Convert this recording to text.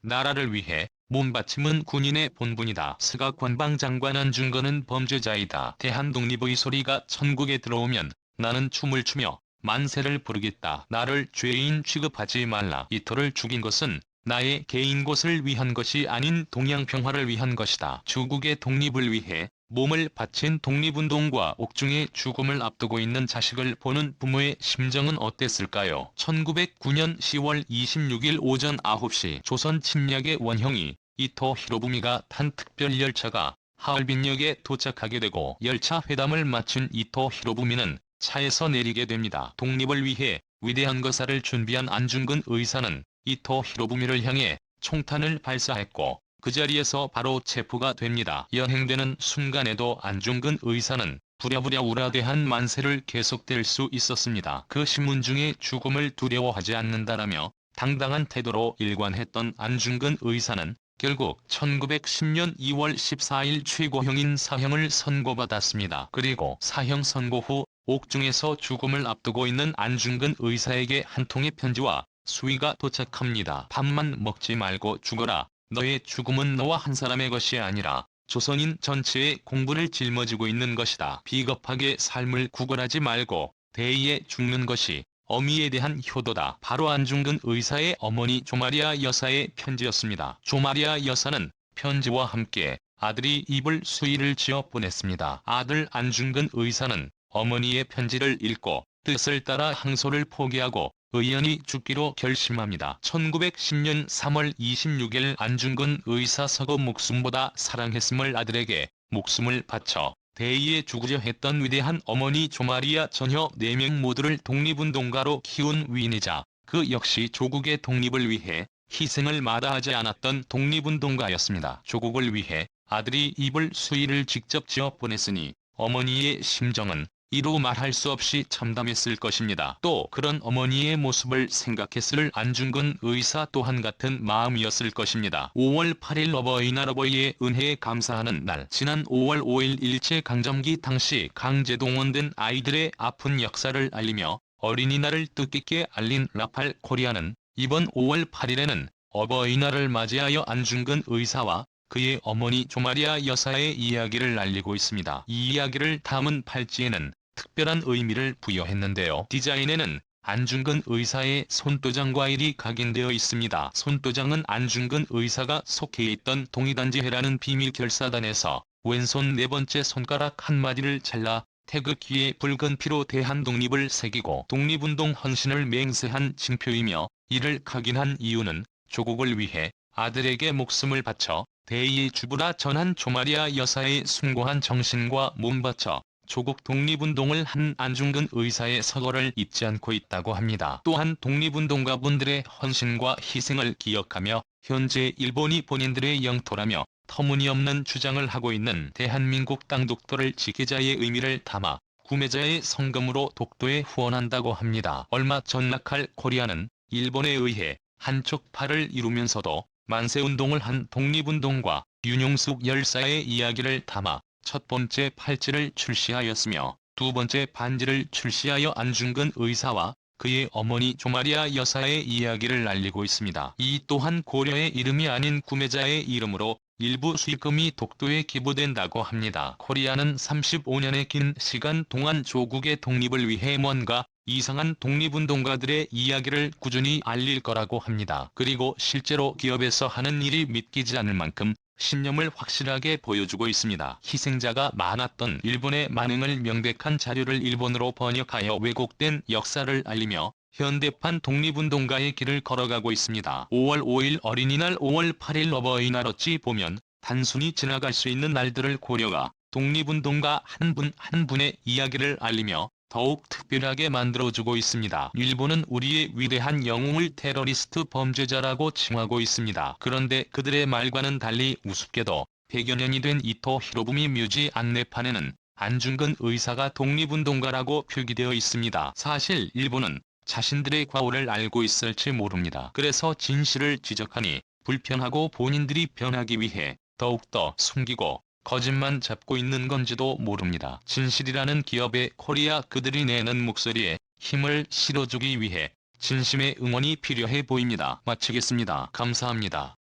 나라를 위해 몸바침은 군인의 본분이다. 스가 관방장관 안중근은 범죄자이다. 대한독립의 소리가 천국에 들어오면 나는 춤을 추며 만세를 부르겠다. 나를 죄인 취급하지 말라. 이토를 죽인 것은 나의 개인 것을 위한 것이 아닌 동양평화를 위한 것이다. 조국의 독립을 위해 몸을 바친 독립운동과 옥중의 죽음을 앞두고 있는 자식을 보는 부모의 심정은 어땠을까요? 1909년 10월 26일 오전 9시 조선 침략의 원형이 이토 히로부미가 탄 특별열차가 하얼빈역에 도착하게 되고 열차 회담을 마친 이토 히로부미는 차에서 내리게 됩니다. 독립을 위해 위대한 거사를 준비한 안중근 의사는 이토 히로부미를 향해 총탄을 발사했고 그 자리에서 바로 체포가 됩니다. 연행되는 순간에도 안중근 의사는 부랴부랴 우라대한 만세를 계속될 수 있었습니다. 그 신문중의 죽음을 두려워하지 않는다라며 당당한 태도로 일관했던 안중근 의사는 결국 1910년 2월 14일 최고형인 사형을 선고받았습니다. 그리고 사형 선고 후 옥중에서 죽음을 앞두고 있는 안중근 의사에게 한 통의 편지와 수의가 도착합니다. 밥만 먹지 말고 죽어라. 너의 죽음은 너와 한 사람의 것이 아니라 조선인 전체의 공분을 짊어지고 있는 것이다. 비겁하게 삶을 구걸하지 말고 대의에 죽는 것이 어미에 대한 효도다. 바로 안중근 의사의 어머니 조마리아 여사의 편지였습니다. 조마리아 여사는 편지와 함께 아들이 입을 수의를 지어 보냈습니다. 아들 안중근 의사는 어머니의 편지를 읽고 뜻을 따라 항소를 포기하고 의연히 죽기로 결심합니다. 1910년 3월 26일 안중근 의사 서거 목숨보다 사랑했음을 아들에게 목숨을 바쳐 대의에 죽으려 했던 위대한 어머니 조마리아 전혀 4명 모두를 독립운동가로 키운 위인이자 그 역시 조국의 독립을 위해 희생을 마다하지 않았던 독립운동가였습니다. 조국을 위해 아들이 입을 수의를 직접 지어 보냈으니 어머니의 심정은 이루 말할 수 없이 참담했을 것입니다. 또 그런 어머니의 모습을 생각했을 안중근 의사 또한 같은 마음이었을 것입니다. 5월 8일 어버이날 어버이의 은혜에 감사하는 날. 지난 5월 5일 일제강점기 당시 강제동원된 아이들의 아픈 역사를 알리며 어린이날을 뜻깊게 알린 라팔 코리아는 이번 5월 8일에는 어버이날을 맞이하여 안중근 의사와 그의 어머니 조마리아 여사의 이야기를 알리고 있습니다. 이 이야기를 담은 팔찌에는 특별한 의미를 부여했는데요. 디자인에는 안중근 의사의 손도장과 일이 각인되어 있습니다. 손도장은 안중근 의사가 속해 있던 동의단지회라는 비밀 결사단에서 왼손 4번째 손가락 한마디를 잘라 태극기에 붉은 피로 대한독립을 새기고 독립운동 헌신을 맹세한 징표이며 이를 각인한 이유는 조국을 위해 아들에게 목숨을 바쳐 대의의 주부라 전한 조마리아 여사의 숭고한 정신과 몸바쳐 조국 독립운동을 한 안중근 의사의 서거를 잊지 않고 있다고 합니다. 또한 독립운동가분들의 헌신과 희생을 기억하며 현재 일본이 본인들의 영토라며 터무니없는 주장을 하고 있는 대한민국 땅 독도를 지키자의 의미를 담아 구매자의 성금으로 독도에 후원한다고 합니다. 얼마 전 라팔 코리아는 일본에 의해 한쪽 팔을 이루면서도 만세운동을 한 독립운동가 윤용숙 열사의 이야기를 담아 첫 번째 팔찌를 출시하였으며 두 번째 반지를 출시하여 안중근 의사와 그의 어머니 조마리아 여사의 이야기를 알리고 있습니다. 이 또한 고려의 이름이 아닌 구매자의 이름으로 일부 수익금이 독도에 기부된다고 합니다. 코리아는 35년의 긴 시간 동안 조국의 독립을 위해 뭔가 이상한 독립운동가들의 이야기를 꾸준히 알릴 거라고 합니다. 그리고 실제로 기업에서 하는 일이 믿기지 않을 만큼 신념을 확실하게 보여주고 있습니다. 희생자가 많았던 일본의 만행을 명백한 자료를 일본어로 번역하여 왜곡된 역사를 알리며 현대판 독립운동가의 길을 걸어가고 있습니다. 5월 5일 어린이날 5월 8일 어버이날 어찌 보면 단순히 지나갈 수 있는 날들을 고려가 독립운동가 한 분 한 분의 이야기를 알리며 더욱 특별하게 만들어주고 있습니다. 일본은 우리의 위대한 영웅을 테러리스트 범죄자라고 칭하고 있습니다. 그런데 그들의 말과는 달리 우습게도 100여 년이 된 이토 히로부미 묘지 안내판에는 안중근 의사가 독립운동가라고 표기되어 있습니다. 사실 일본은 자신들의 과오를 알고 있을지 모릅니다. 그래서 진실을 지적하니 불편하고 본인들이 변하기 위해 더욱더 숨기고 거짓만 잡고 있는 건지도 모릅니다. 진실이라는 기업의 코리아 그들이 내는 목소리에 힘을 실어주기 위해 진심의 응원이 필요해 보입니다. 마치겠습니다. 감사합니다.